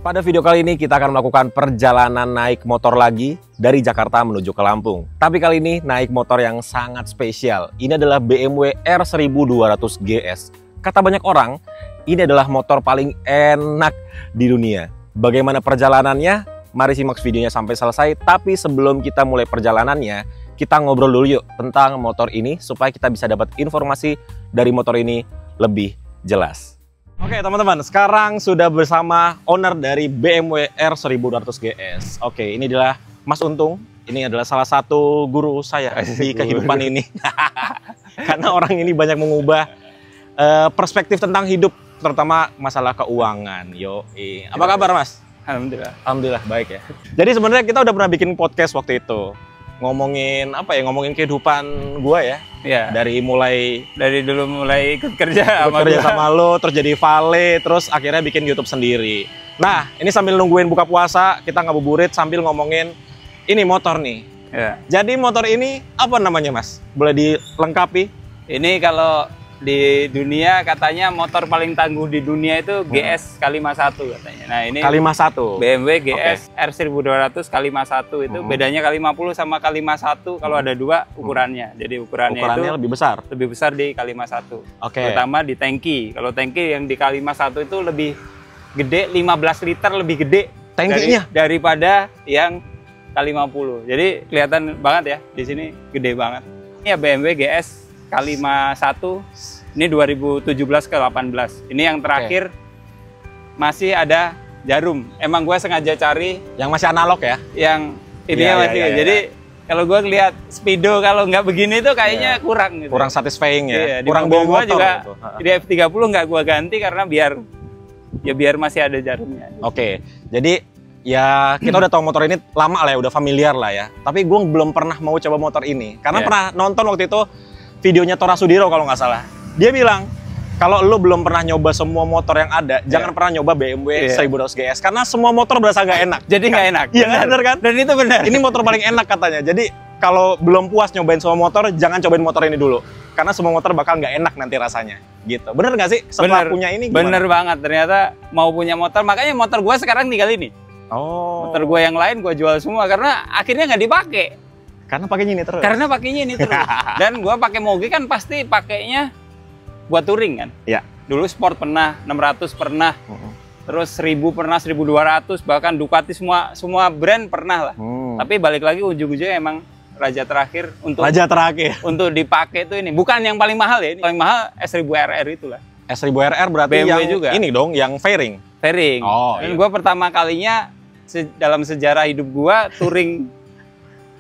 Pada video kali ini kita akan melakukan perjalanan naik motor lagi dari Jakarta menuju ke Lampung. Tapi kali ini naik motor yang sangat spesial. Ini adalah BMW R1200 GS. Kata banyak orang, ini adalah motor paling enak di dunia. Bagaimana perjalanannya? Mari simak videonya sampai selesai. Tapi sebelum kita mulai perjalanannya, kita ngobrol dulu yuk tentang motor ini supaya kita bisa dapat informasi dari motor ini lebih jelas. Oke teman-teman, sekarang sudah bersama owner dari BMW R1200 GS. Oke, ini adalah Mas Untung. Ini adalah salah satu guru saya di kehidupan ini. Karena orang ini banyak mengubah perspektif tentang hidup, terutama masalah keuangan. Apa kabar Mas? Alhamdulillah. Alhamdulillah baik ya. Jadi sebenarnya kita udah pernah bikin podcast waktu itu. Ngomongin apa ya? Ngomongin kehidupan gua ya. Iya. Dari dulu mulai ikut kerja sama lo, terus jadi vale, terus akhirnya bikin YouTube sendiri. Nah, ini sambil nungguin buka puasa, kita ngabuburit sambil ngomongin ini motor nih. Ya. Jadi motor ini apa namanya Mas? Boleh dilengkapi? Ini kalau di dunia katanya motor paling tangguh di dunia itu GS K51 katanya. Nah ini K51. BMW GS R1200 K51 itu bedanya K50 sama K51 kalau ada dua ukurannya. Jadi ukurannya itu lebih besar. Lebih besar di K51. Terutama di tangki. Kalau tangki yang di K51 itu lebih gede, 15 liter lebih gede tangkinya daripada yang K50. Jadi kelihatan banget ya di sini gede banget. Ini ya BMW GS K51 ini 2017 ke 18. Ini yang terakhir masih ada jarum. Emang gue sengaja cari yang masih analog ya. Yang ini masih. Jadi kalau gue ngeliat Speedo kalau nggak begini tuh kayaknya kurang gitu. Kurang satisfying ya. Iya, kurang bawa motor juga. Gitu. Di F30 nggak gue ganti karena biar masih ada jarumnya. Oke. Jadi ya kita udah tahu motor ini lama lah ya, udah familiar lah ya. Tapi gue belum pernah mau coba motor ini karena pernah nonton waktu itu videonya Tora Sudiro kalau nggak salah. Dia bilang, kalau lo belum pernah nyoba semua motor yang ada, jangan pernah nyoba BMW 1200 GS. Karena semua motor berasa nggak enak. Jadi nggak enak. Iya benar kan? Dan itu benar. Ini motor paling enak katanya. Jadi kalau belum puas nyobain semua motor, jangan cobain motor ini dulu. Karena semua motor bakal nggak enak nanti rasanya. Gitu. Bener nggak sih? Setelah punya ini gimana? Bener banget. Ternyata mau punya motor, makanya motor gue sekarang tinggal ini. Motor gue yang lain gue jual semua karena akhirnya nggak dipakai. Karena pakainya ini terus. Karena pakainya ini terus. Dan gua pakai moge kan pasti pakainya buat touring kan. Iya. Dulu sport pernah, 600 pernah. Terus 1000 pernah, 1200, bahkan Ducati semua brand pernah lah. Tapi balik lagi ujung-ujungnya emang raja terakhir untuk untuk dipakai itu ini. Bukan yang paling mahal ya, ini paling mahal S1000RR itulah. S1000RR berarti BMW yang juga. Ini dong, yang fairing. Fairing. Dan gua pertama kalinya dalam sejarah hidup gua touring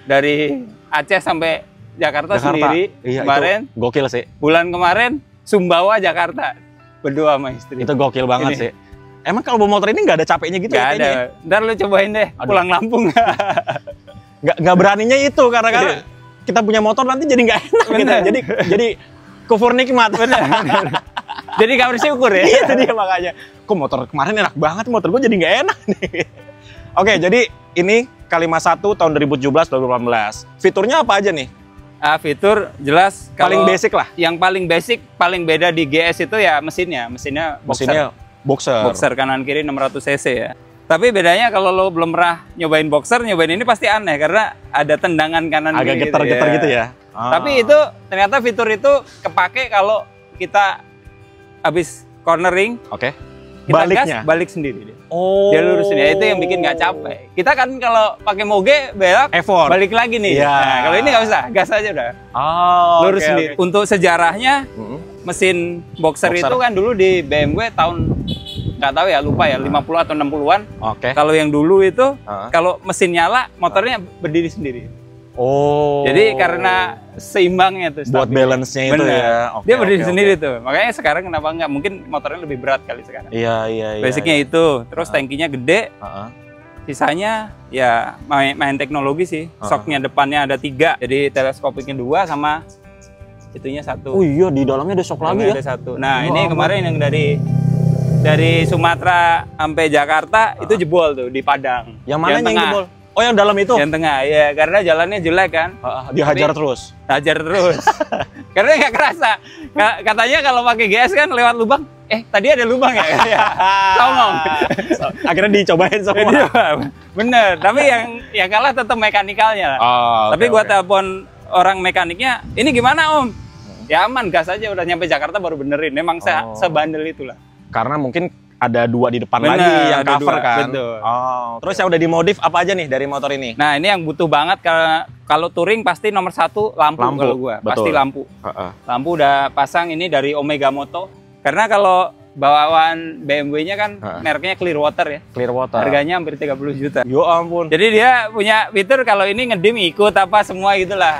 dari Aceh sampai Jakarta sendiri. Iya, kemarin gokil sih. Bulan kemarin Sumbawa Jakarta berdua sama istri. Itu gokil banget sih. Emang kalau bawa motor ini nggak ada capeknya gitu? Nggak ada. Ntar lu cobain deh. Pulang Lampung. Nggak beraninya itu karena kita punya motor nanti jadi nggak enak gitu. Jadi kufur nikmat. Jadi nggak bersyukur ya. Itu dia makanya. Kok motor kemarin enak banget, motor gue jadi nggak enak nih. Oke, jadi ini K51 tahun 2017-2018. Fiturnya apa aja nih? Fitur jelas paling basic lah. Yang paling basic, paling beda di GS itu ya mesinnya. Mesinnya boxer. Boxer kanan kiri 600 cc ya. Tapi bedanya kalau lo belum pernah nyobain boxer, nyobain ini pasti aneh karena ada tendangan kanan agak kiri. Agak getar gitu ya. Tapi itu ternyata fitur itu kepake kalau kita habis cornering. Baliknya balik sendiri dia. Dia lurusin ya, itu yang bikin nggak capek. Kita kan kalau pakai moge belok balik lagi nih. Nah, kalau ini nggak usah, gas aja udah. Lurus sendiri. Untuk sejarahnya mesin boxer itu kan dulu di BMW tahun nggak tahu ya, lupa ya, 50 atau 60-an. Kalau yang dulu itu kalau mesin nyala motornya berdiri sendiri. Jadi karena seimbangnya tuh buat balance-nya itu ya. Dia berdiri sendiri tuh. Makanya sekarang kenapa enggak? Mungkin motornya lebih berat kali sekarang. Iya. Basicnya itu. Terus tangkinya gede. Sisanya ya main teknologi sih. Shocknya depannya ada 3. Jadi teleskopiknya 2 sama itunya 1. Oh iya, di dalamnya ada shock lagi ya. Ada 1. Nah, ini kemarin yang dari Sumatera sampai Jakarta itu jebol tuh di Padang. Yang mana yang jebol? Oh, yang dalam itu? Yang tengah, ya. Karena jalannya jelek kan. Dihajar terus? Hajar terus. Karena nggak kerasa. Katanya kalau pakai GS kan lewat lubang, tadi ada lubang ya? Songong. Akhirnya dicobain semua. Bener, tapi yang kalah tetap mekanikalnya. Tapi gua telepon orang mekaniknya, ini gimana Om? Ya aman, gas aja, udah nyampe Jakarta baru benerin. Memang sebandel itulah. Karena mungkin ada 2 di depan lagi yang cover kan. Betul. Terus yang udah dimodif apa aja nih dari motor ini? Nah ini yang butuh banget, kalau touring pasti nomor 1 lampu kalau gua. Betul. Pasti lampu. Lampu udah pasang ini dari Omega Moto. Karena kalau bawaan BMW-nya kan mereknya Clearwater ya. Clearwater. Harganya hampir 30 juta. Yo ampun. Jadi dia punya fitur kalau ini ngedim ikut apa semua gitulah.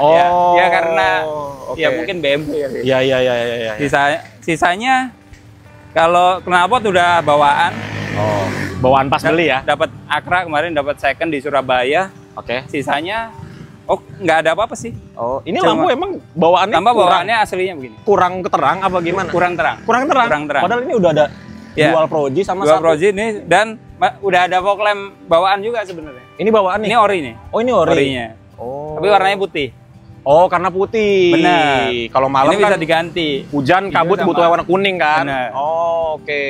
Ya karena ya mungkin BMW ya. Iya. Sisanya kalau knalpot udah bawaan. Bawaan pas beli ya. Dapat Acra kemarin, dapat second di Surabaya. Oke. Sisanya nggak ada apa-apa sih. Ini lampu emang bawaannya bawaannya aslinya begini. Kurang keterang apa gimana? Kurang terang. Padahal ini udah ada dual Pro G sama dual Pro G ini, dan udah ada fog lamp bawaan juga sebenarnya. Ini bawaan nih. Ini ori nih. Ini ori. Orinya. Tapi warnanya putih. Karena putih. Benar. Kalau malam ini kan bisa diganti. hujan kabut butuh warna kuning kan. Benar. Oke.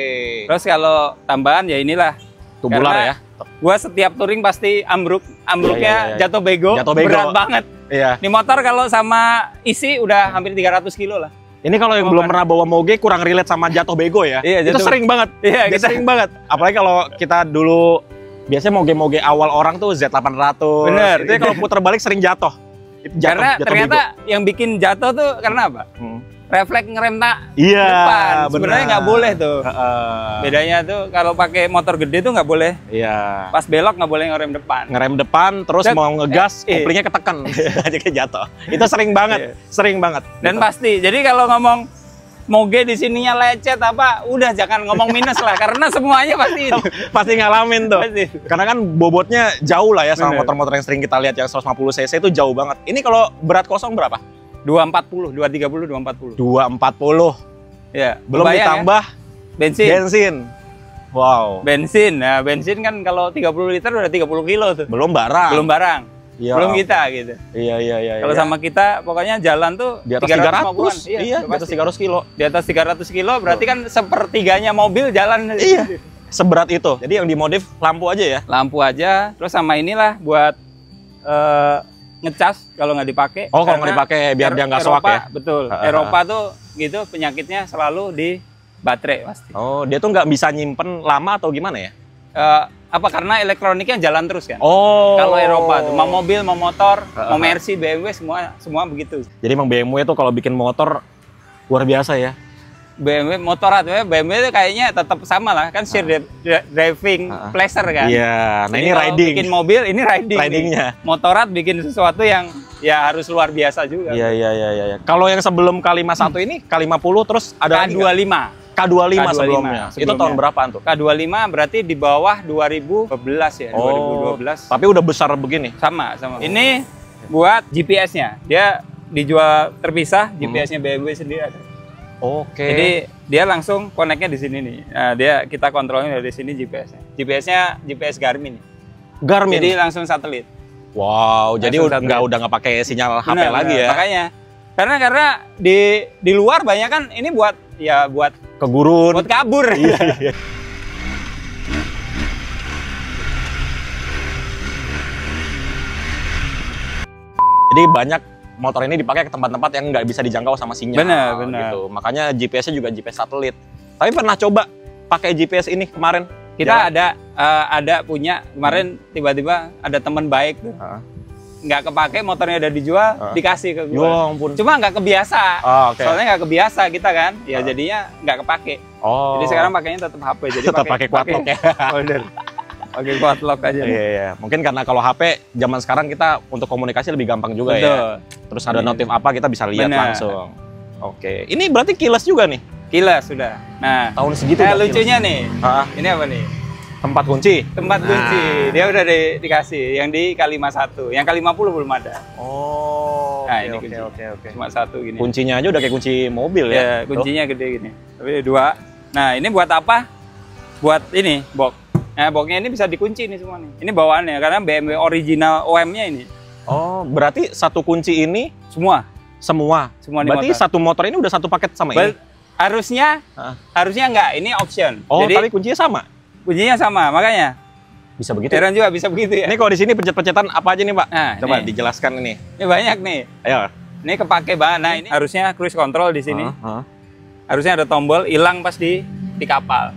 Terus kalau tambahan ya inilah. Tubular ya. Gua setiap touring pasti ambruknya jatuh bego. Berat banget. Iya. Ini motor kalau sama isi udah hampir 300 kilo lah. Ini kalau yang belum pernah bawa moge kurang relate sama jatuh bego ya. Iya, itu sering banget. Iya, sering banget. Apalagi kalau kita dulu biasanya moge-moge awal orang tuh Z800. Bener. Itu kalau putar balik sering jatuh. Karena ternyata bego. Yang bikin jatuh tuh karena apa? Refleks ngerem depan. Sebenarnya nggak boleh tuh. Bedanya tuh kalau pakai motor gede tuh nggak boleh. Iya. Pas belok nggak boleh ngerem depan. Ngerem depan terus mau ngegas, koplingnya ketekan. Jadi jatuh. Itu sering banget, sering banget. Dan pasti. Jadi kalau ngomong moge di sininya lecet apa, udah jangan ngomong minus lah, karena semuanya pasti pasti ngalamin tuh. Pasti. Karena kan bobotnya jauh lah ya sama motor-motor yang sering kita lihat yang 150 cc itu jauh banget. Ini kalau berat kosong berapa? 240, 230, 240. 240. Ya, belum ditambah bensin. Wow. Bensin. Nah, bensin kan kalau 30 liter udah 30 kilo tuh. Belum barang. Ya. Belum kita gitu. Iya. Kalau sama kita pokoknya jalan tuh di atas 300. Iya, di atas 300 kilo. Di atas 300 kilo berarti kan sepertiganya mobil jalan. Iya. Seberat itu. Jadi yang dimodif lampu aja ya. Lampu aja, terus sama inilah buat ngecas kalau nggak dipakai. Kalau nggak dipakai biar dia nggak soak ya. Betul. Eropa tuh gitu penyakitnya selalu di baterai pasti. Dia tuh nggak bisa nyimpen lama atau gimana ya? Karena elektroniknya jalan terus kan. Kalau Eropa tuh mau mobil, mau motor, mau Mercy, BMW semua begitu. Jadi emang BMW tuh kalau bikin motor luar biasa ya. BMW motorat, BMW itu kayaknya tetap sama lah kan, share driving pleasure kan. Iya. Nah, ini riding. Bikin mobil ini ridingnya. Motorat bikin sesuatu yang ya harus luar biasa juga. Iya. Kalau yang sebelum K51 ini K50 terus ada K25. K25 sebelumnya. Itu tahun berapaan tuh? K25 berarti di bawah 2012 ya, 2012. Tapi udah besar begini. Sama. Ini buat GPS-nya. Dia dijual terpisah, GPS-nya BMW sendiri ada. Oke. Jadi dia langsung koneknya di sini nih. Nah, kita kontrolnya dari sini GPS-nya. GPS-nya GPS Garmin. Jadi langsung satelit. Wow, langsung jadi udah nggak pakai sinyal HP lagi ya. Makanya. Karena di luar banyak kan ini buat ke gurun. Buat kabur. Iya. Jadi banyak motor ini dipakai ke tempat-tempat yang nggak bisa dijangkau sama sinyal. Benar. Gitu. Makanya GPS-nya juga GPS satelit. Tapi pernah coba pakai GPS ini kemarin? Kita ada punya kemarin, tiba-tiba ada teman baik tuh. Nggak kepake, motornya udah dijual, dikasih ke gue. Ya ampun. Cuma nggak kebiasa. Soalnya nggak kebiasa kita kan, ya jadinya nggak kepake. Jadi sekarang pakainya tetap HP. Jadi tetap pakai quad lock ya. Pakai quad lock aja. Iya. Mungkin karena kalau HP zaman sekarang kita untuk komunikasi lebih gampang juga. Betul. Ya. Terus ada notif apa kita bisa lihat langsung. Oke. Ini berarti keyless juga nih? Keyless sudah. Nah, tahun segitu. Lucunya nih. Ini apa nih? Tempat kunci. Kunci. Dia udah dikasih yang di K51. Yang K50 belum ada. Nah, ini kunci. Oke. Cuma satu gini. Kuncinya aja udah kayak kunci mobil ya. Kuncinya gede gini. Tapi dua. Nah, ini buat apa? Buat ini, box. Nah, boxnya ini bisa dikunci nih semua nih. Ini bawaannya karena BMW original OM-nya ini. Berarti satu kunci ini semua nih berarti motor. Satu motor ini udah satu paket sama ini? Harusnya enggak, ini option. Oh, jadi, tapi kuncinya sama? Kuncinya sama, makanya. Bisa begitu? Heran juga bisa begitu ya. Ini kalau di sini pencet-pencetan apa aja nih Pak? Nah, coba dijelaskan ini. Ini banyak nih. Ayo. Ini kepake banget. Nah, ini harusnya cruise control di sini. Harusnya ada tombol, hilang pas di kapal.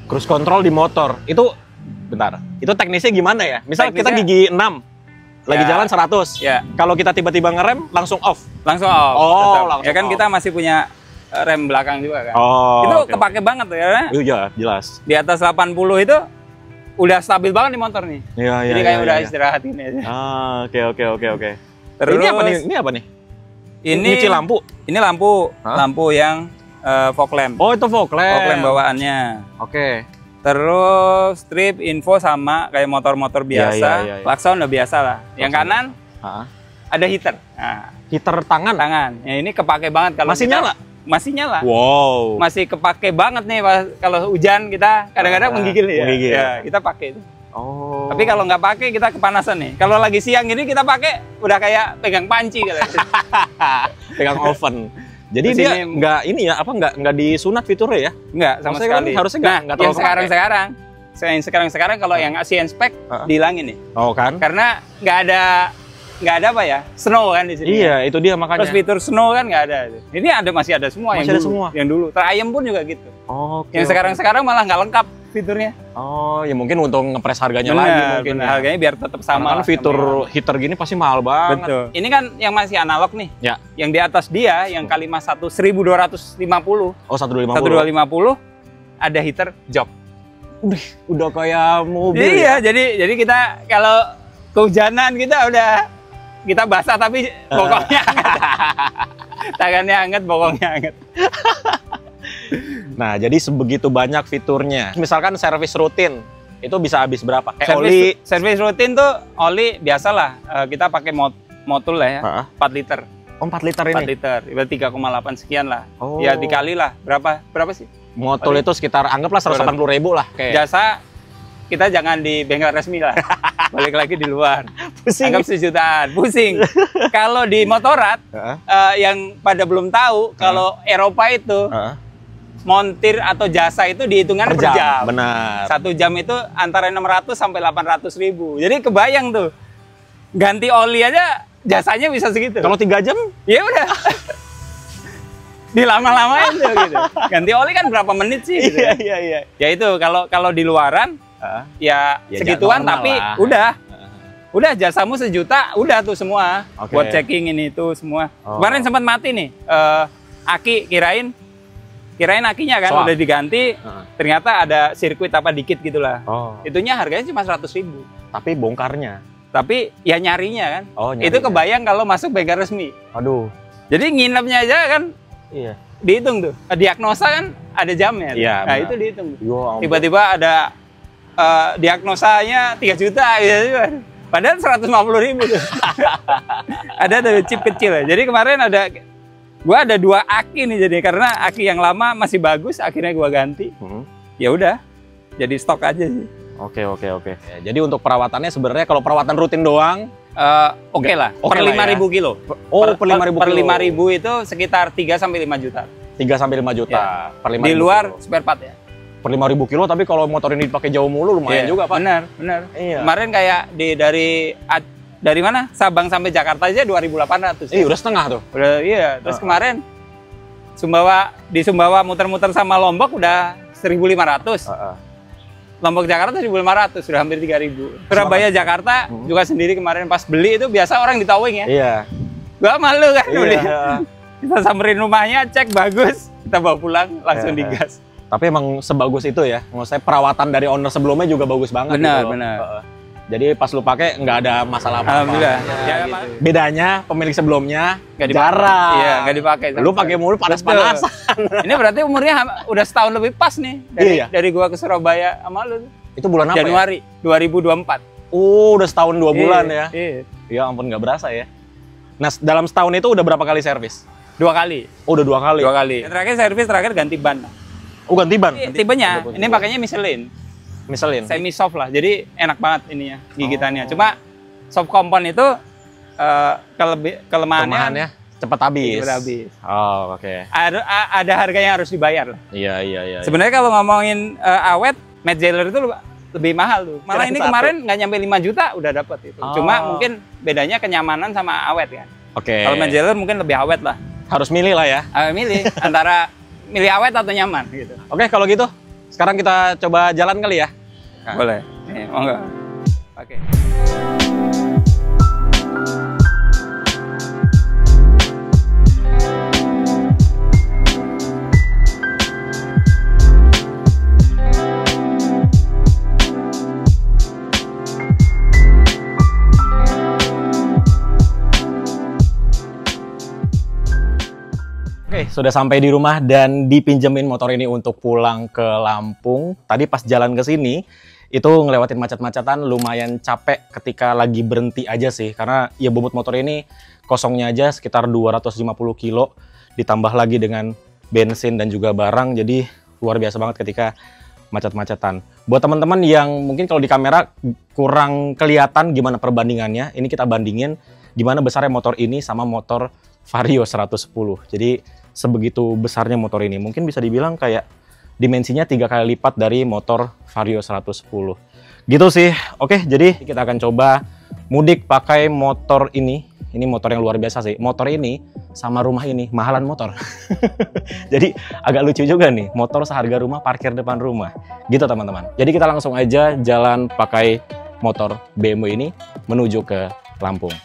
Cruise control di motor. Itu, bentar. Itu teknisnya gimana ya? Misal kita gigi 6. Lagi jalan 100. Ya. Kalau kita tiba-tiba ngerem, langsung off? Langsung off. Oh, langsung ya kan off. kita masih punya rem belakang juga kan. Oh, itu kepake banget tuh ya. Iya, jelas. Di atas 80 itu udah stabil banget di motor nih. Iya, iya. Jadi kayak udah istirahat ini aja. Oke. Terus ini apa nih? Ini apa nih? Ini nyuci lampu. Ini lampu yang fog lamp. Oh, itu fog lamp. Fog lamp bawaannya. Oke. Terus strip info sama kayak motor-motor biasa. Iya. Klakson udah biasa lah. Yang kanan ada heater. Nah, heater tangan. Ya ini kepake banget kalau masih nyala. Masih nyala. Wow. Masih kepake banget nih kalau hujan kita kadang-kadang menggigil ya. Menggigil. Ya, kita pakai itu. Oh. Tapi kalau nggak pakai kita kepanasan nih. Kalau lagi siang ini kita pakai udah kayak pegang panci gitu. Pegang oven. Jadi dia nggak ini ya nggak disunat fiturnya ya? Nggak sama sekali. Kan harusnya nggak terlalu yang sekarang kalau yang ASEAN spec dihilangin nih. Oh kan? Karena nggak ada apa ya, snow kan di sini. Iya, itu dia makanya. Terus fitur snow kan nggak ada. Ini masih ada semua. Masih ada semua. Yang dulu. Triumph pun juga gitu. Oke. Yang sekarang malah nggak lengkap fiturnya. Oh, ya mungkin untuk ngepres harganya lagi mungkin. Harganya biar tetap sama. Karena fitur heater gini pasti mahal banget. Betul. Ini kan yang masih analog nih. Ya. Yang di atas dia yang Kalimas 1 1250. Oh, 1250. 1250 ada heater jok. Udah kayak mobil. Iya, ya? jadi kita kalau kehujanan kita basah tapi bokongnya hangat. Tangannya hangat, bokongnya hangat. Nah, jadi sebegitu banyak fiturnya. Misalkan servis rutin, itu bisa habis berapa? Kayak servis rutin tuh oli biasalah. Kita pakai motul lah ya, 4 liter. Oh, 4 liter ini? 4 liter, berarti 3,8 sekian lah. Oh. Ya dikali lah, berapa sih? Motul itu sekitar, anggaplah 180.000 lah. Kayak. Jasa, kita jangan di bengkel resmi lah. Balik lagi di luar. Pusing. Anggap sejutaan, pusing. Kalau di Motorrad, yang pada belum tahu, kalau Eropa itu, montir atau jasa itu dihitungan per jam. Benar. 1 jam itu antara 600 sampai 800.000. Jadi kebayang tuh, ganti oli aja jasanya bisa segitu. Kalau 3 jam? Ya udah. Dilama-lamain tuh gitu. Ganti oli kan berapa menit sih? Gitu. Iya. Ya itu kalau di luaran, ya segituan tapi lah. Udah jasamu 1 juta, udah tuh semua. Buat checking ini itu semua. Kemarin sempat mati nih, aki kirain akinya kan udah diganti, ternyata ada sirkuit apa dikit gitulah. Itunya harganya cuma 100.000. Tapi bongkarnya. Tapi ya nyarinya kan. Itu kebayang kalau masuk bengkel resmi. Aduh. Jadi nginepnya aja kan. Iya. Dihitung tuh. Diagnosa kan ada jamnya. Iya. Nah itu dihitung. Tiba-tiba ada diagnosanya 3 juta gitu. Padahal 150.000 tuh. Ada chip kecil ya. Jadi kemarin gua ada 2 aki nih jadi karena aki yang lama masih bagus, akhirnya gua ganti. Ya udah. Jadi stok aja sih. Oke. Ya, jadi untuk perawatannya sebenarnya kalau perawatan rutin doang oke lah. Per 5.000 kilo. Oh, per 5.000 per 5.000 itu sekitar 3 sampai 5 juta. 3 sampai 5 juta ya. Per 5.000. Di luar spare part ya. Per 5.000 kilo, tapi kalau motor ini dipakai jauh mulu lumayan juga, Pak. Benar. Iya. Kemarin kayak dari mana? Sabang sampai Jakarta aja 2.800. Udah setengah tuh. Udah iya. Terus kemarin di Sumbawa muter-muter sama Lombok udah 1.500. Lombok Jakarta 1.500, sudah hampir 3.000. Surabaya Jakarta juga sendiri kemarin pas beli itu biasa orang di towing ya. Iya. Gua malu kan beli. Kita samperin rumahnya, cek bagus, kita bawa pulang langsung digas. Tapi emang sebagus itu ya. Maksud saya perawatan dari owner sebelumnya juga bagus banget. Benar. Jadi pas lu pakai nggak ada masalah apa-apa. Alhamdulillah. Ya, gitu. Bedanya pemilik sebelumnya jarang. Iya, nggak dipakai. Lu pakai mulu panas-panasan. Ini berarti umurnya udah setahun lebih pas nih dari gua ke Surabaya sama lu. Itu bulan apa? Januari 2024. Oh, udah setahun 2 bulan ya. Iya. Ya ampun, nggak berasa ya. Nah, dalam setahun itu udah berapa kali servis? 2 kali. Oh, udah 2 kali. 2 kali. Terakhir ganti ban. Oh, ganti ban. Tipenya ini pakainya Michelin. Semi soft lah, jadi enak banget ininya gigitannya. Cuma soft compound itu kelemahannya Cepat habis. Cepat habis. Oh, oke. Ada harganya harus dibayar lah. Iya. Sebenarnya kalau ngomongin awet, Metzeler itu lebih mahal tuh. Malah ini kemarin nggak nyampe 5 juta udah dapet itu. Cuma mungkin bedanya kenyamanan sama awet kan. Oke. Kalau Metzeler mungkin lebih awet lah. Harus milih lah ya. Milih antara milih awet atau nyaman gitu. Oke, kalau gitu sekarang kita coba jalan kali ya. Nah. Boleh. Nih, monggo. Oke. Oke, sudah sampai di rumah dan dipinjemin motor ini untuk pulang ke Lampung. Tadi pas jalan ke sini, itu ngelewatin macet-macetan lumayan capek ketika lagi berhenti aja sih. Karena ya bobot motor ini kosongnya aja sekitar 250 kilo, ditambah lagi dengan bensin dan juga barang. Jadi luar biasa banget ketika macet-macetan. Buat teman-teman yang mungkin kalau di kamera kurang kelihatan gimana perbandingannya, ini kita bandingin gimana besarnya motor ini sama motor Vario 110. Jadi sebegitu besarnya motor ini. Mungkin bisa dibilang kayak dimensinya 3 kali lipat dari motor Vario 110. Gitu sih. Oke, jadi kita akan coba mudik pakai motor ini. Ini motor yang luar biasa sih. Motor ini sama rumah ini mahalan motor. Jadi agak lucu juga nih. Motor seharga rumah parkir depan rumah. Gitu teman-teman. Jadi kita langsung aja jalan pakai motor BMW ini menuju ke Lampung.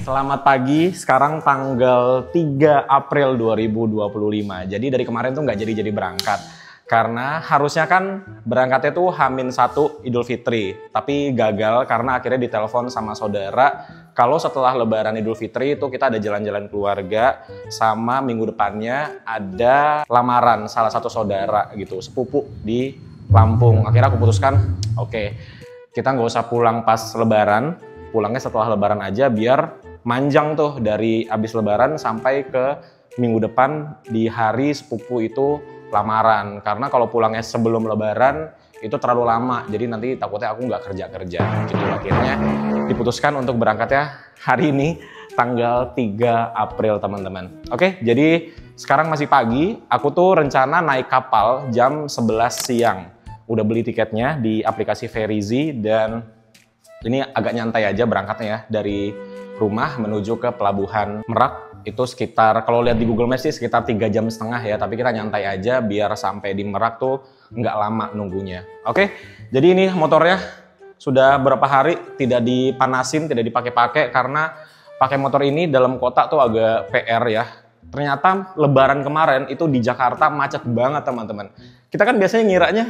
Selamat pagi, sekarang tanggal 3 April 2025. Jadi dari kemarin tuh nggak jadi berangkat. Karena harusnya kan berangkatnya tuh H-1 Idul Fitri. Tapi gagal karena akhirnya ditelepon sama saudara. Kalau setelah Lebaran Idul Fitri itu kita ada jalan-jalan keluarga. Sama minggu depannya ada lamaran salah satu saudara gitu, sepupu di Lampung. Akhirnya aku putuskan, oke, kita nggak usah pulang pas Lebaran. Pulangnya setelah Lebaran aja biar manjang tuh dari abis Lebaran sampai ke minggu depan di hari sepupu itu lamaran. Karena kalau pulangnya sebelum Lebaran itu terlalu lama, jadi nanti takutnya aku nggak kerja-kerja gitu. Akhirnya diputuskan untuk berangkatnya hari ini tanggal 3 April teman-teman. Oke, jadi sekarang masih pagi, aku tuh rencana naik kapal jam 11 siang. Udah beli tiketnya di aplikasi Verizi dan ini agak nyantai aja berangkatnya ya, dari rumah menuju ke Pelabuhan Merak. Itu sekitar, kalau lihat di Google Maps sih sekitar 3,5 jam ya, tapi kita nyantai aja biar sampai di Merak tuh nggak lama nunggunya. Oke, jadi ini motornya sudah berapa hari tidak dipanasin, tidak dipakai-pakai karena pakai motor ini dalam kota tuh agak PR ya. Ternyata Lebaran kemarin itu di Jakarta macet banget teman-teman. Kita kan biasanya ngiranya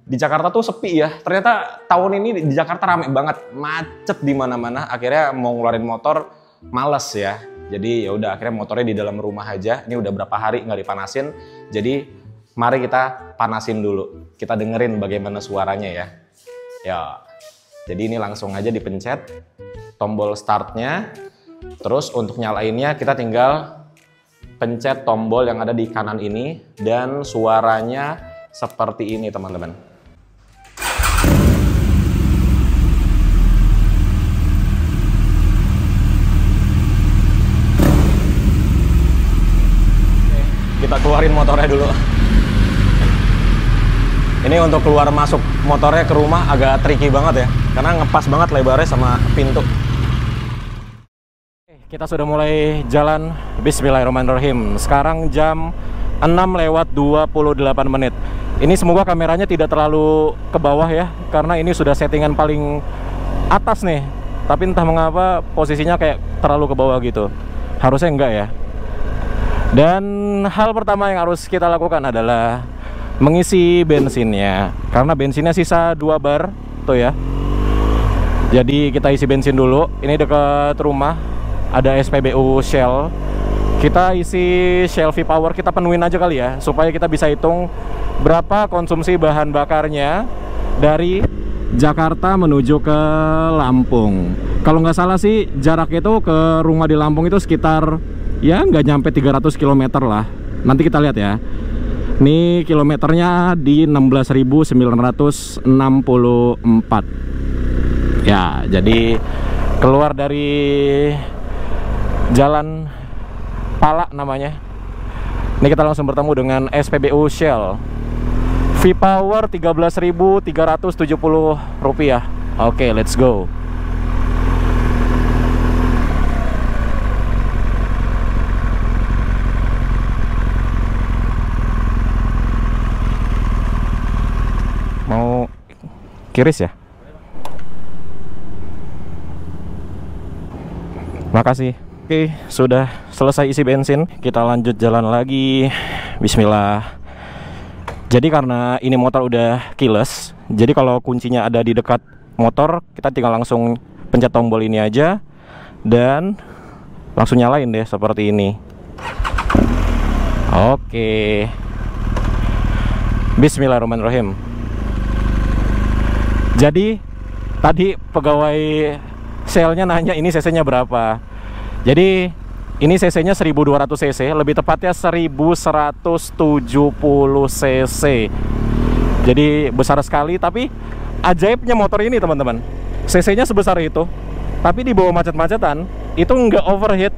di Jakarta tuh sepi ya, ternyata tahun ini di Jakarta rame banget, macet di mana-mana. Akhirnya mau ngeluarin motor males ya, jadi ya udah akhirnya motornya di dalam rumah aja. Ini udah berapa hari nggak dipanasin, jadi mari kita panasin dulu, kita dengerin bagaimana suaranya ya. Ya, jadi ini langsung aja dipencet tombol startnya, terus untuk nyalainnya kita tinggal pencet tombol yang ada di kanan ini dan suaranya seperti ini teman-teman. Kita keluarin motornya dulu. Ini untuk keluar masuk motornya ke rumah agak tricky banget ya, karena ngepas banget lebarnya sama pintu. Kita sudah mulai jalan. Bismillahirrahmanirrahim. Sekarang jam 6:28. Ini semoga kameranya tidak terlalu ke bawah ya, karena ini sudah settingan paling atas nih. Tapi entah mengapa posisinya kayak terlalu ke bawah gitu. Harusnya enggak ya. Dan hal pertama yang harus kita lakukan adalah mengisi bensinnya. Karena bensinnya sisa 2 bar tuh ya. Jadi kita isi bensin dulu. Ini dekat rumah ada SPBU Shell. Kita isi Shell V-Power, kita penuhin aja kali ya, supaya kita bisa hitung berapa konsumsi bahan bakarnya dari Jakarta menuju ke Lampung. Kalau nggak salah sih jarak itu ke rumah di Lampung itu sekitar ya nggak nyampe 300 km lah. Nanti kita lihat ya. Ini kilometernya di 16.964. Ya, jadi keluar dari jalan Pala namanya. Ini kita langsung bertemu dengan SPBU Shell. V-Power 13.370 rupiah. Oke, let's go. Mau kiris ya? Makasih. Oke, sudah selesai isi bensin. Kita lanjut jalan lagi. Bismillah. Jadi karena ini motor udah keyless, jadi kalau kuncinya ada di dekat motor, kita tinggal langsung pencet tombol ini aja dan langsung nyalain deh seperti ini. Oke. Bismillahirrahmanirrahim. Jadi tadi pegawai Shell-nya nanya ini cc-nya berapa. Jadi ini cc-nya 1200 cc, lebih tepatnya 1170 cc. Jadi besar sekali, tapi ajaibnya motor ini teman-teman, cc-nya sebesar itu, tapi di bawah macet-macetan itu nggak overheat,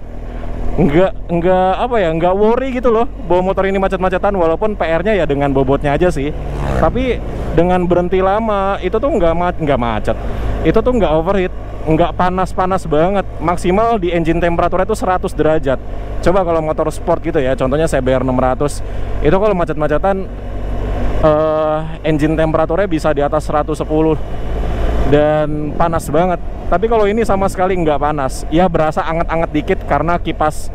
nggak apa ya, nggak worry gitu loh. Bawa motor ini macet-macetan, walaupun PR-nya ya dengan bobotnya aja sih. Tapi dengan berhenti lama itu tuh nggak macet, itu tuh nggak overheat, nggak panas-panas banget. Maksimal di engine temperaturnya itu 100 derajat. Coba kalau motor sport gitu ya, contohnya CBR 600, itu kalau macet-macetan engine temperaturnya bisa di atas 110 dan panas banget. Tapi kalau ini sama sekali nggak panas, ya berasa anget-anget dikit karena kipas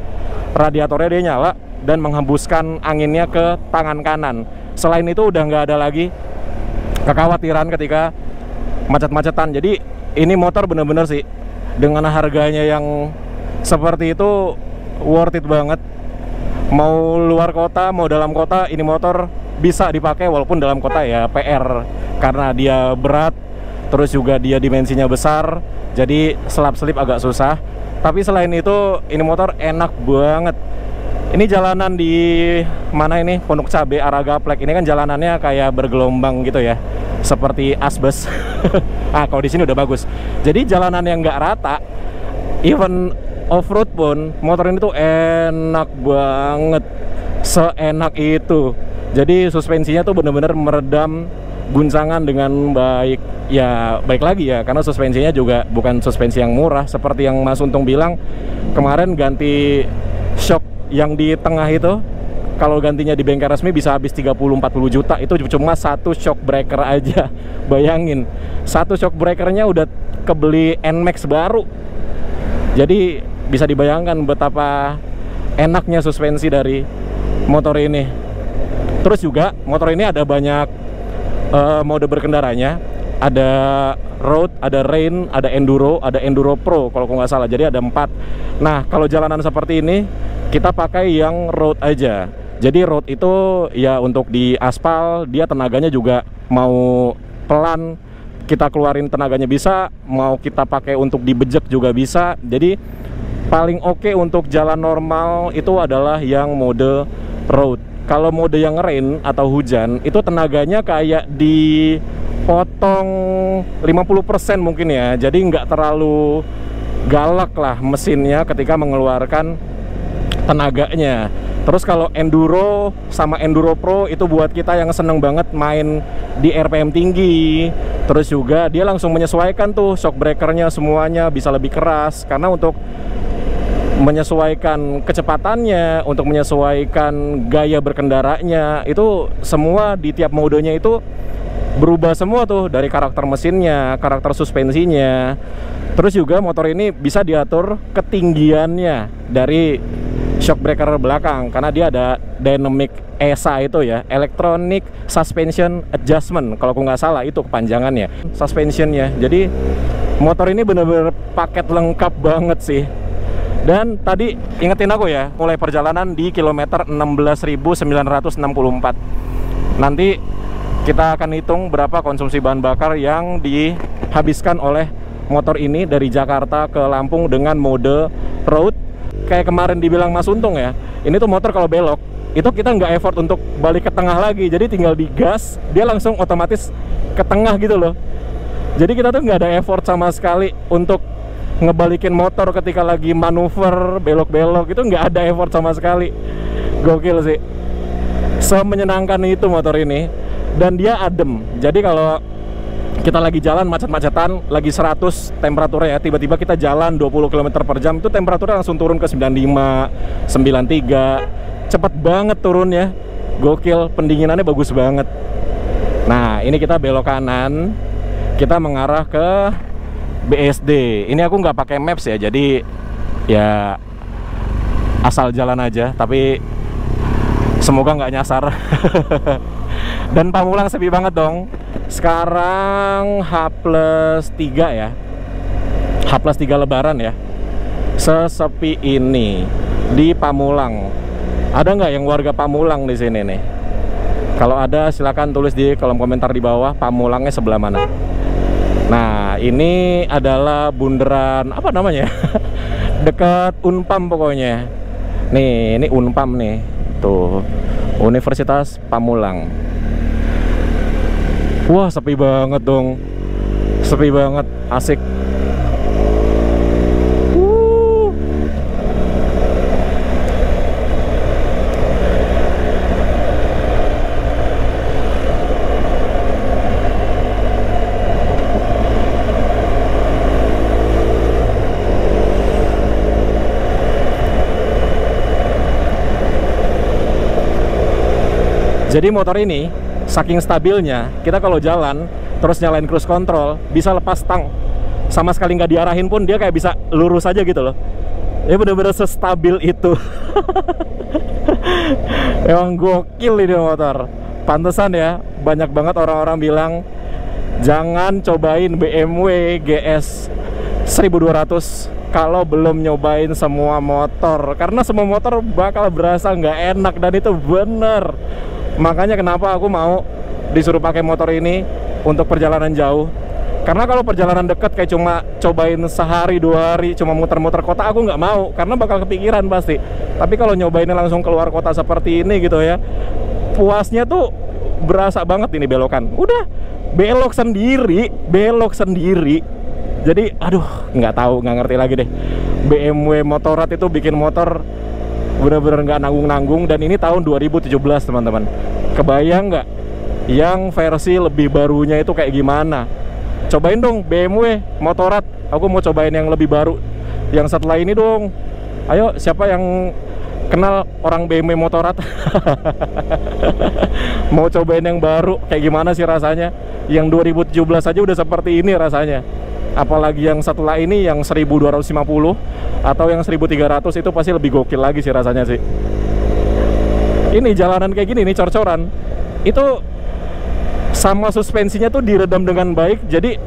radiatornya dia nyala dan menghembuskan anginnya ke tangan kanan. Selain itu udah nggak ada lagi kekhawatiran ketika macet-macetan. Jadi ini motor bener-bener sih, dengan harganya yang seperti itu worth it banget. Mau luar kota, mau dalam kota, ini motor bisa dipakai. Walaupun dalam kota ya PR, karena dia berat, terus juga dia dimensinya besar, jadi selap-selip agak susah. Tapi selain itu, ini motor enak banget. Ini jalanan di mana ini? Pondok Cabe, arah Gaplek. Ini kan jalanannya kayak bergelombang gitu ya, seperti asbes. Ah, kalau di sini udah bagus. Jadi jalanan yang nggak rata, even off-road pun motor ini tuh enak banget, seenak itu. Jadi suspensinya tuh bener-bener meredam guncangan dengan baik. Ya baik lagi ya, karena suspensinya juga bukan suspensi yang murah. Seperti yang Mas Untung bilang, kemarin ganti shock yang di tengah itu, kalau gantinya di bengkel resmi bisa habis 30-40 juta. Itu cuma satu shock breaker aja. Bayangin, satu shock breakernya udah kebeli NMAX baru. Jadi bisa dibayangkan betapa enaknya suspensi dari motor ini. Terus juga motor ini ada banyak mode berkendaranya. Ada road, ada rain, ada enduro pro kalau nggak salah. Jadi ada 4. Nah, kalau jalanan seperti ini kita pakai yang road aja. Jadi road itu ya untuk di aspal, dia tenaganya juga mau pelan kita keluarin tenaganya bisa, mau kita pakai untuk dibejek juga bisa. Jadi paling oke untuk jalan normal itu adalah yang mode road. Kalau mode yang rain atau hujan, itu tenaganya kayak dipotong 50% mungkin ya. Jadi nggak terlalu galak lah mesinnya ketika mengeluarkan tenaganya. Terus kalau enduro sama enduro pro itu buat kita yang seneng banget main di RPM tinggi. Terus juga dia langsung menyesuaikan tuh shock breakernya, semuanya bisa lebih keras. Karena untuk menyesuaikan kecepatannya, untuk menyesuaikan gaya berkendaranya, itu semua di tiap modenya itu berubah semua tuh, dari karakter mesinnya, karakter suspensinya. Terus juga motor ini bisa diatur ketinggiannya dari shock breaker belakang, karena dia ada dynamic ESA itu ya, electronic suspension adjustment kalau aku nggak salah itu kepanjangannya, suspensionnya. Jadi motor ini bener-bener paket lengkap banget sih. Dan tadi ingetin aku ya, mulai perjalanan di kilometer 16.964. Nanti kita akan hitung berapa konsumsi bahan bakar yang dihabiskan oleh motor ini dari Jakarta ke Lampung dengan mode road. Kayak kemarin dibilang Mas Untung ya, ini tuh motor kalau belok itu kita nggak effort untuk balik ke tengah lagi, jadi tinggal digas, dia langsung otomatis ke tengah gitu loh. Jadi kita tuh nggak ada effort sama sekali untuk ngebalikin motor ketika lagi manuver, belok-belok, itu nggak ada effort sama sekali. Gokil sih, semenyenangkan itu motor ini. Dan dia adem, jadi kalau kita lagi jalan macet-macetan, lagi 100 temperaturnya ya, tiba-tiba kita jalan 20 km per jam, itu temperaturnya langsung turun ke 95, 93, cepet banget turunnya, gokil, pendinginannya bagus banget. Nah, ini kita belok kanan, kita mengarah ke BSD. Ini aku nggak pakai maps ya, jadi ya asal jalan aja, tapi semoga nggak nyasar. Dan Pamulang sepi banget dong. Sekarang H+3 ya, H+3 Lebaran ya, sesepi ini di Pamulang. Ada nggak yang warga Pamulang di sini nih? Kalau ada silakan tulis di kolom komentar di bawah, Pamulangnya sebelah mana. Nah, ini adalah bundaran apa namanya? Dekat Unpam pokoknya. Nih, ini Unpam nih. Tuh, Universitas Pamulang. Wah, sepi banget dong. Sepi banget, asik. Jadi motor ini saking stabilnya, kita kalau jalan terus nyalain cruise control bisa lepas stang, sama sekali nggak diarahin pun dia kayak bisa lurus aja gitu loh. Ya bener-bener sestabil itu. Emang gokil ini motor. Pantesan ya banyak banget orang-orang bilang jangan cobain BMW GS 1200 kalau belum nyobain semua motor, karena semua motor bakal berasa nggak enak, dan itu bener. Makanya kenapa aku mau disuruh pakai motor ini untuk perjalanan jauh. Karena kalau perjalanan dekat kayak cuma cobain sehari 2 hari, cuma muter-muter kota, aku nggak mau, karena bakal kepikiran pasti. Tapi kalau nyobainnya langsung keluar kota seperti ini gitu ya, puasnya tuh berasa banget ini belokan. Udah belok sendiri, belok sendiri. Jadi aduh, nggak tahu, nggak ngerti lagi deh. BMW Motorrad itu bikin motor bener-bener nggak nanggung-nanggung. Dan ini tahun 2017 teman-teman. Kebayang nggak yang versi lebih barunya itu kayak gimana? Cobain dong BMW Motorrad. Aku mau cobain yang lebih baru, yang setelah ini dong. Ayo, siapa yang kenal orang BMW Motorrad? Mau cobain yang baru kayak gimana sih rasanya? Yang 2017 aja udah seperti ini rasanya, apalagi yang setelah ini yang 1250 atau yang 1300, itu pasti lebih gokil lagi sih rasanya sih. Ini jalanan kayak gini nih, cor-coran itu sama suspensinya tuh diredam dengan baik. Jadi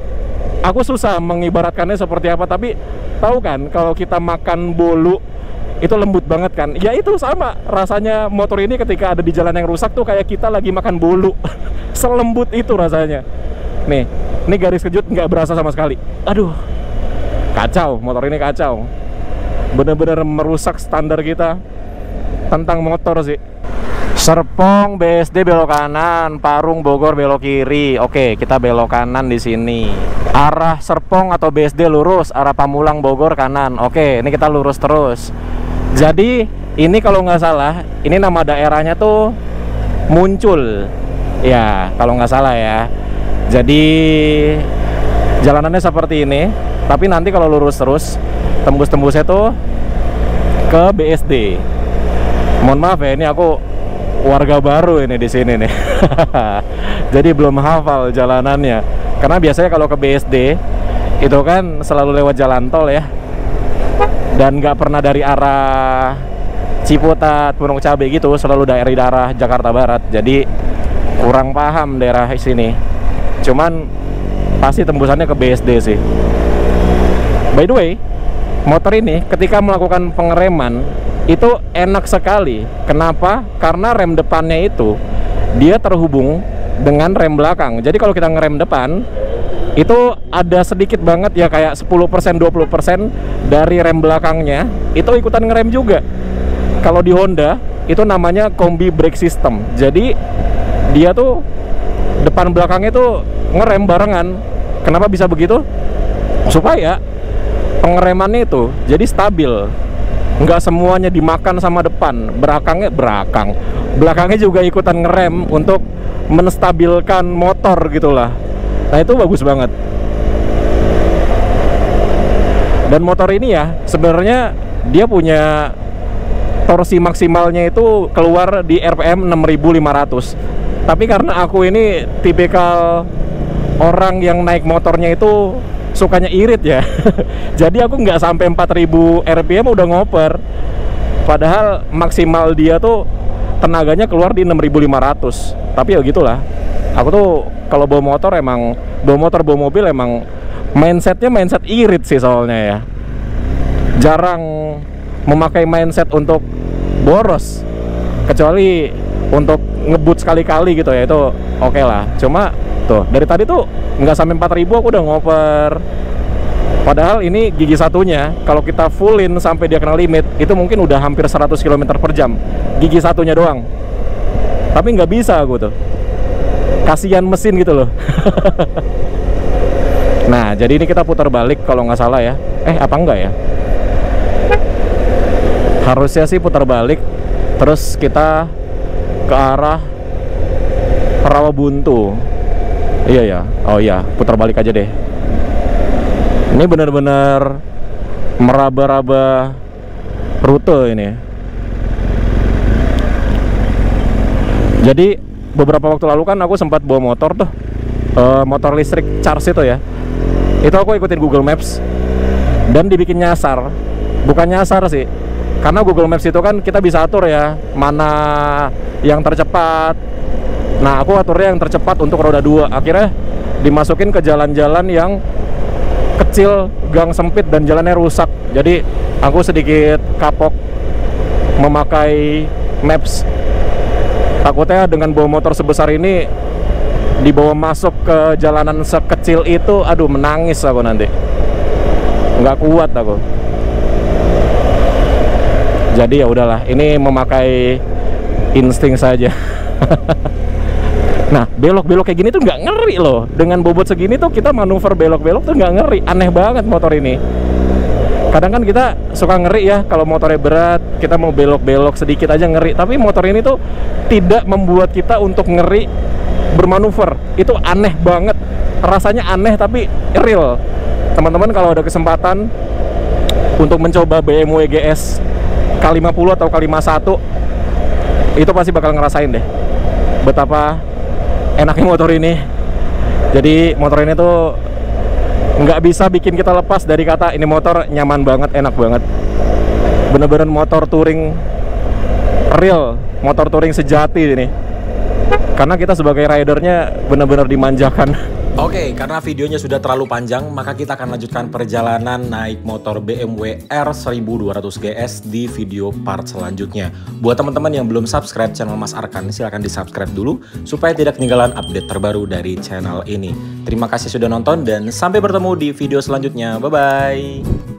aku susah mengibaratkannya seperti apa, tapi tahu kan kalau kita makan bolu itu lembut banget kan. Ya itu sama rasanya motor ini ketika ada di jalan yang rusak tuh, kayak kita lagi makan bolu. Selembut itu rasanya. Nih, ini garis kejut nggak berasa sama sekali. Aduh, kacau, motor ini kacau. Bener-bener merusak standar kita tentang motor sih. Serpong BSD belok kanan, Parung Bogor belok kiri. Oke, kita belok kanan di sini. Arah Serpong atau BSD lurus, arah Pamulang Bogor kanan. Oke, ini kita lurus terus. Jadi ini kalau nggak salah, ini nama daerahnya tuh Muncul. Ya, kalau nggak salah ya. Jadi jalanannya seperti ini, tapi nanti kalau lurus terus tembus-tembusnya tuh ke BSD. Mohon maaf ya, ini aku warga baru ini di sini nih. Jadi belum hafal jalanannya. Karena biasanya kalau ke BSD itu kan selalu lewat jalan tol ya, dan nggak pernah dari arah Ciputat, Pondok Cabe gitu, selalu dari daerah Jakarta Barat. Jadi kurang paham daerah sini. Cuman pasti tembusannya ke BSD sih. By the way, motor ini ketika melakukan pengereman itu enak sekali. Kenapa? Karena rem depannya itu dia terhubung dengan rem belakang. Jadi kalau kita ngerem depan itu ada sedikit banget ya, kayak 10% 20% dari rem belakangnya itu ikutan ngerem juga. Kalau di Honda itu namanya kombi brake system. Jadi dia tuh depan belakangnya tuh ngerem barengan. Kenapa bisa begitu? Supaya pengeremannya itu jadi stabil, nggak semuanya dimakan sama depan. Belakangnya juga ikutan ngerem untuk menstabilkan motor gitulah. Nah itu bagus banget. Dan motor ini ya sebenarnya dia punya torsi maksimalnya itu keluar di RPM 6500. Tapi karena aku ini tipikal orang yang naik motornya itu sukanya irit ya. Jadi aku nggak sampai 4000 RPM udah ngoper. Padahal maksimal dia tuh tenaganya keluar di 6500. Tapi ya gitulah. Aku tuh kalau bawa motor bawa mobil emang mindsetnya mindset irit sih soalnya ya. Jarang memakai mindset untuk boros, kecuali untuk ngebut sekali-kali gitu ya, itu oke lah. Cuma tuh dari tadi tuh nggak sampai 4000 aku udah ngoper. Padahal ini gigi satunya kalau kita fullin sampai dia kena limit itu mungkin udah hampir 100 km per jam gigi satunya doang. Tapi nggak bisa aku tuh, kasihan mesin gitu loh. Nah jadi ini kita putar balik kalau nggak salah ya. Apa enggak ya? Harusnya sih putar balik, terus kita ke arah Rawabuntu. Iya ya, oh iya, putar balik aja deh. Ini bener-bener meraba-raba rute ini. Jadi beberapa waktu lalu kan aku sempat bawa motor tuh, motor listrik charge itu ya. Itu aku ikutin Google Maps dan dibikin nyasar. Bukan nyasar sih, karena Google Maps itu kan kita bisa atur ya mana yang tercepat. Nah aku aturnya yang tercepat untuk roda 2. Akhirnya dimasukin ke jalan-jalan yang kecil, gang sempit dan jalannya rusak. Jadi aku sedikit kapok memakai Maps. Takutnya dengan bawa motor sebesar ini dibawa masuk ke jalanan sekecil itu, aduh menangis aku nanti. Nggak kuat aku. Jadi ya udahlah, ini memakai insting saja. Nah, belok-belok kayak gini tuh nggak ngeri loh. Dengan bobot segini tuh kita manuver belok-belok tuh nggak ngeri. Aneh banget motor ini. Kadang kan kita suka ngeri ya kalau motornya berat, kita mau belok-belok sedikit aja ngeri. Tapi motor ini tuh tidak membuat kita untuk ngeri bermanuver. Itu aneh banget. Rasanya aneh tapi real. Teman-teman kalau ada kesempatan untuk mencoba BMW GS K50 atau K51, itu pasti bakal ngerasain deh betapa enaknya motor ini. Jadi motor ini tuh nggak bisa bikin kita lepas dari kata ini motor nyaman banget, enak banget. Bener-bener motor touring real, motor touring sejati ini. Karena kita sebagai ridernya bener-bener dimanjakan. Oke, karena videonya sudah terlalu panjang, maka kita akan lanjutkan perjalanan naik motor BMW R1200 GS di video part selanjutnya. Buat teman-teman yang belum subscribe channel Mas Arkan, silahkan di subscribe dulu supaya tidak ketinggalan update terbaru dari channel ini. Terima kasih sudah nonton dan sampai bertemu di video selanjutnya. Bye-bye.